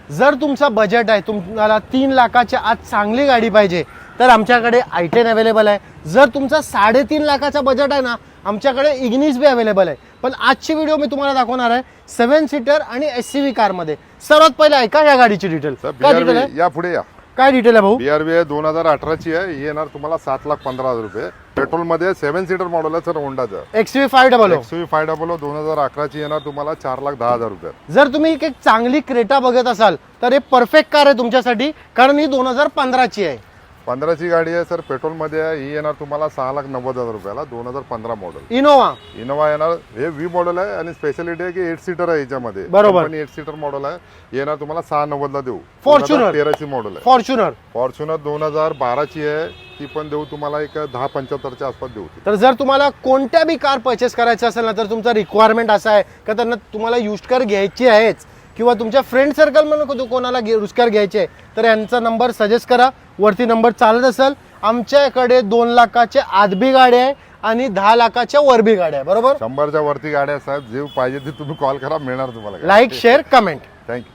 जर तुमचा बजेट आहे, तुम्हाला 3 लाखाच्या आत चांगली गाडी पाहिजे तर आमच्याकडे i10 अवेलेबल आहे। जर तुमचा 3.5 लाखाचा बजेट आहे ना, आमच्याकडे इग्निस बी अवेलेबल आहे। पण आजची व्हिडिओ मी तुम्हाला दाखवणार आहे 7 सीटर आणि SUV कारमध्ये। सर्वात पहिले ऐका या गाडीची डिटेल। काय डिटेल आहे? या पुढे या। काय डिटेल आहे भाऊ? BRV 2018 ची आहे। ही येणार तुम्हाला 7,15,000 रुपये। पेट्रोल मध्ये 7 सीटर मॉडेल आहे सर होंडाचं। XUV500 XUV500 2011 ची येणार तुम्हाला 4,10,000 रुपये। जर तुम्ही एक चांगली क्रेटा बघत असाल तर हे परफेक्ट कार आहे तुमच्यासाठी, कारण ही 2015 ची आहे। 15 ची गाडी आहे सर, पेट्रोल मध्ये आहे। ही येणार तुम्हाला 6,90,000 रुपयाला, 2015 मॉडेल। इनोवा येणार, हे V मॉडेल आहे आणि स्पेशालिटी आहे की 8 सीटर आहे याच्यामध्ये। बरोबर। 8 सीटर मॉडेल आहे, येणार तुम्हाला 6,90,000 ला देऊ। फॉर्च्युनर 13 ची मॉडेल आहे। फॉर्च्युनर 2012 ची आहे, ती पण देऊ तुम्हाला एक 10,75 च्या आसपास देऊ। तर जर तुम्हाला कोणत्या बी कार परचेस करायचं असेल ना, तर तुमचा रिक्वायरमेंट असा आहे का त्यांना तुम्हाला युज्ड कार घ्यायची आहेच किंवा तुमच्या फ्रेंड सर्कल मध्ये कोणाला युज्ड कार घ्यायची आहे तर यांचा नंबर सजेस्ट करा। वरती नंबर चालत असेल। आमच्याकडे 2 लाखाच्या आत बी गाडी आहे आणि 10 लाखाच्या वर बी गाडी आहे, बरोबर? 100च्या वरती गाड्या साहेब, जे पाहिजे ते तुम्ही कॉल करा, मिळणार तुम्हाला। Like, share, comment. थँक्यू।